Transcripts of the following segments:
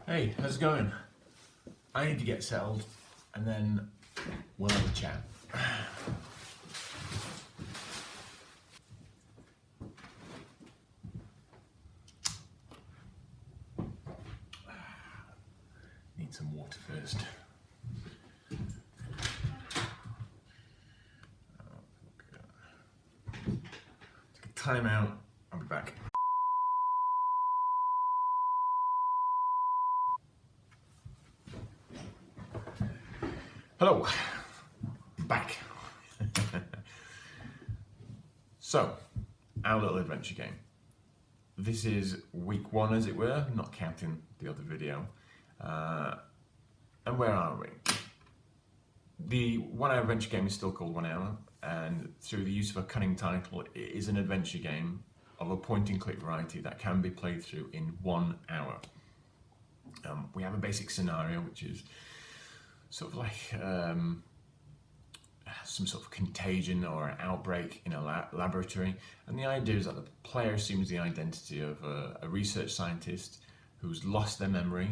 Hey, how's it going? I need to get settled and then we'll have a chat. Need some water first. Take a time out, I'll be back. Hello, back. So, our little adventure game. This is week one, as it were, not counting the other video. And where are we? The 1 hour adventure game is still called 1 hour, and through the use of a cunning title, it is an adventure game of a point and click variety that can be played through in 1 hour. We have a basic scenario, which is sort of like some sort of contagion or an outbreak in a laboratory, and the idea is that the player assumes the identity of a research scientist who's lost their memory.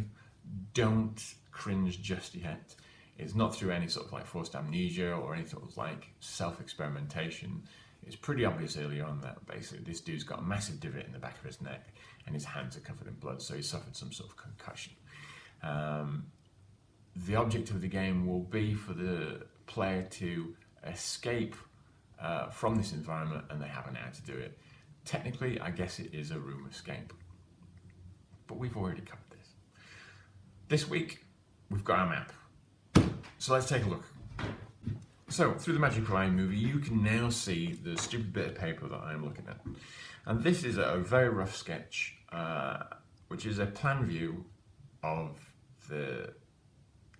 Don't cringe just yet. It's not through any sort of like forced amnesia or any sort of like self-experimentation. It's pretty obvious early on that basically this dude's got a massive divot in the back of his neck and his hands are covered in blood, so he suffered some sort of concussion. The object of the game will be for the player to escape from this environment, and they haven't how to do it. Technically, I guess it is a room escape, but we've already covered this. This week, we've got our map. So let's take a look. So, through the Magic of iMovie, you can now see the stupid bit of paper that I'm looking at. And this is a very rough sketch, which is a plan view of the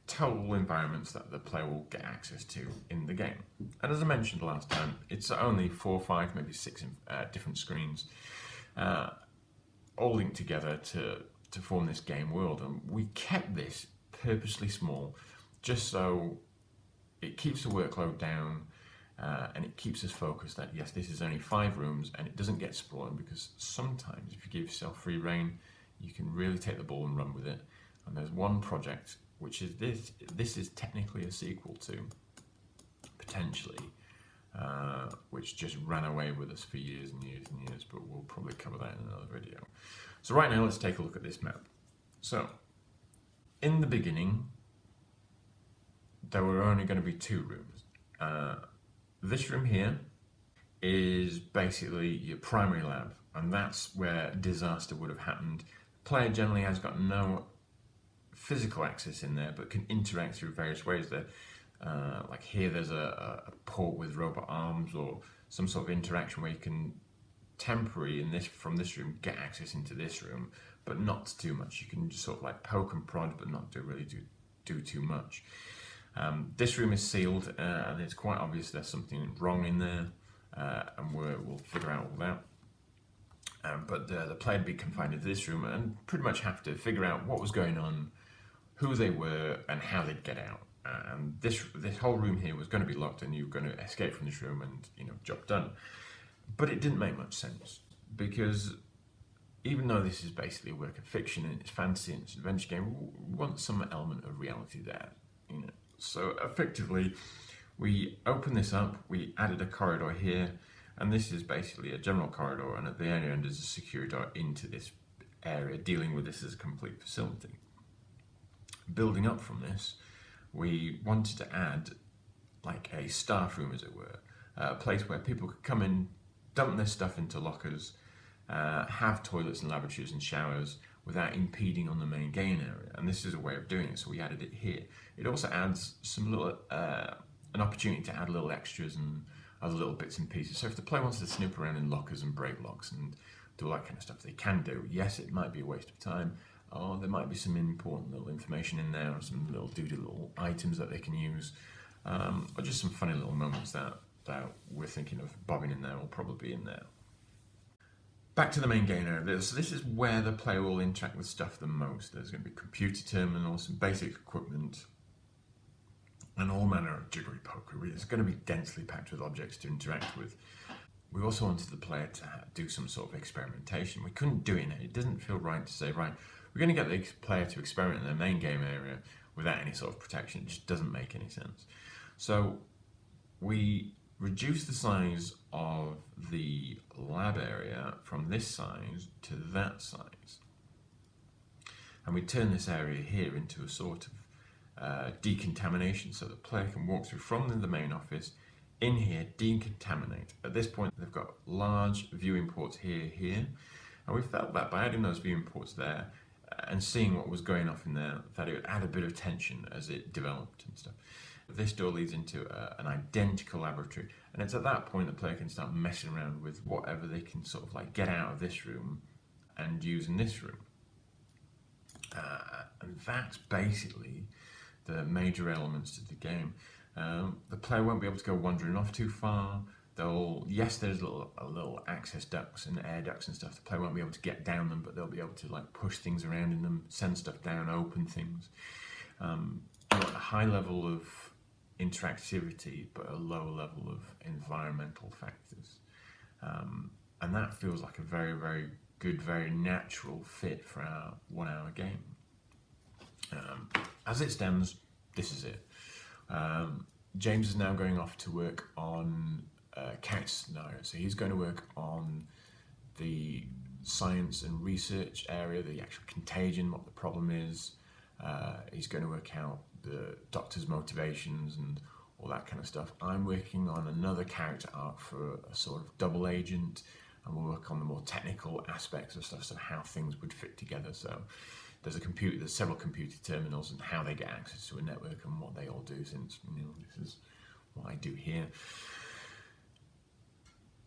total environments that the player will get access to in the game. And as I mentioned last time, it's only 4, 5, maybe 6 different screens, all linked together to form this game world. And we kept this purposely small, just so it keeps the workload down, and it keeps us focused that yes, this is only 5 rooms and it doesn't get sprawling, because sometimes if you give yourself free rein, you can really take the ball and run with it. And there's one project which is this is technically a sequel to, potentially, which just ran away with us for years and years and years, but we'll probably cover that in another video. So right now, let's take a look at this map. So, in the beginning, there were only going to be 2 rooms. This room here is basically your primary lab, and that's where disaster would have happened. The player generally has got no physical access in there, but can interact through various ways. Like here, there's a port with robot arms, or some sort of interaction where you can temporarily from this room get access into this room, but not too much. You can just sort of like poke and prod, but not do too much. This room is sealed, and it's quite obvious there's something wrong in there, and we'll figure out all that. But the player would be confined into this room and pretty much have to figure out what was going on, who they were, and how they'd get out. And this whole room here was going to be locked, and you were going to escape from this room, and job done. But it didn't make much sense, because even though this is basically a work of fiction and it's fantasy and it's an adventure game, we want some element of reality there. So effectively, we opened this up, we added a corridor here, and this is basically a general corridor, and at the other end is a secure door into this area, dealing with this as a complete facility. Building up from this, we wanted to add like a staff room, as it were, a place where people could come in, dump their stuff into lockers, have toilets and lavatories and showers without impeding on the main gain area. And this is a way of doing it, so we added it here. It also adds some little an opportunity to add little extras and other little bits and pieces. So if the player wants to snoop around in lockers and break locks and do all that kind of stuff, they can do. Yes, it might be a waste of time, or there might be some important little information in there, or some little little items that they can use, or just some funny little moments that we're thinking of bobbing in there, or probably in there. Back to the main gain area. So this is where the player will interact with stuff the most. There's going to be computer terminals, some basic equipment, and all manner of jiggery pokery. It's going to be densely packed with objects to interact with. We also wanted the player to do some sort of experimentation. We couldn't do it. It doesn't feel right to say, right, we're going to get the player to experiment in their main game area without any sort of protection. It just doesn't make any sense. So we reduce the size of the lab area from this size to that size. And we turn this area here into a sort of decontamination, so the player can walk through from the main office in here, decontaminate. At this point, they've got large viewing ports here, and we felt that by adding those viewing ports there and seeing what was going off in there, that it would add a bit of tension as it developed and stuff. This door leads into an identical laboratory, and it's at that point the player can start messing around with whatever they can sort of like get out of this room and use in this room. And that's basically the major elements to the game. The player won't be able to go wandering off too far. There's little access ducts and air ducts and stuff. The player won't be able to get down them, but they'll be able to like push things around in them, send stuff down, open things. A high level of interactivity, but a low level of environmental factors. And that feels like a very, very good, very natural fit for our 1 hour game. As it stands, this is it. James is now going off to work on character scenario. So he's going to work on the science and research area, the actual contagion, what the problem is. He's going to work out the doctor's motivations and all that kind of stuff. I'm working on another character arc for a sort of double agent, and we'll work on the more technical aspects of stuff, so how things would fit together. So there's several computer terminals and how they get access to a network and what they all do, since this is what I do here.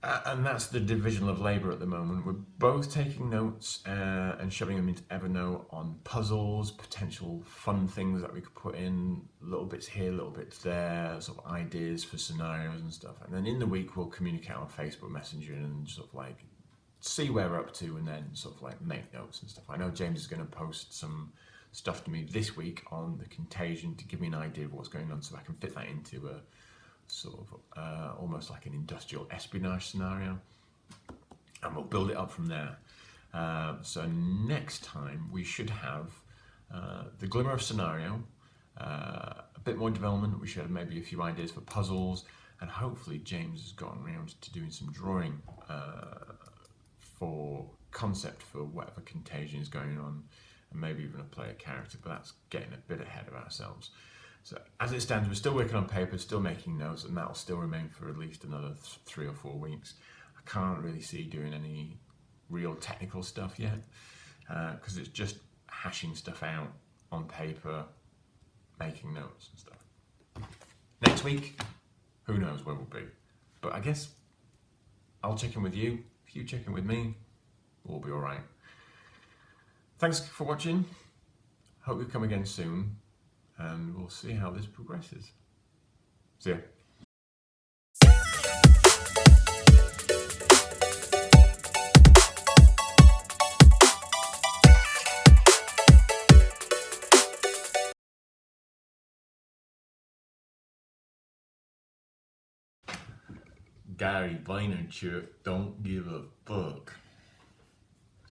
And that's the division of labour at the moment. We're both taking notes and shoving them into Evernote on puzzles, potential fun things that we could put in, little bits here, little bits there, sort of ideas for scenarios and stuff. And then in the week we'll communicate on Facebook Messenger and sort of like see where we're up to, and then sort of like make notes and stuff. I know James is going to post some stuff to me this week on the contagion to give me an idea of what's going on, so I can fit that into a sort of almost like an industrial espionage scenario, and we'll build it up from there. So next time we should have the glimmer of scenario, a bit more development. We should have maybe a few ideas for puzzles, and hopefully James has gotten around to doing some drawing for concept for whatever contagion is going on, and maybe even a player character, but that's getting a bit ahead of ourselves. So as it stands, we're still working on paper, still making notes, and that'll still remain for at least another 3 or 4 weeks. I can't really see doing any real technical stuff yet, because it's just hashing stuff out on paper, making notes and stuff. Next week, who knows where we'll be. But I guess I'll check in with you. If you check in with me, we'll be all right. Thanks for watching. Hope you come again soon, and we'll see how this progresses. See ya. Gary Vaynerchuk, don't give up.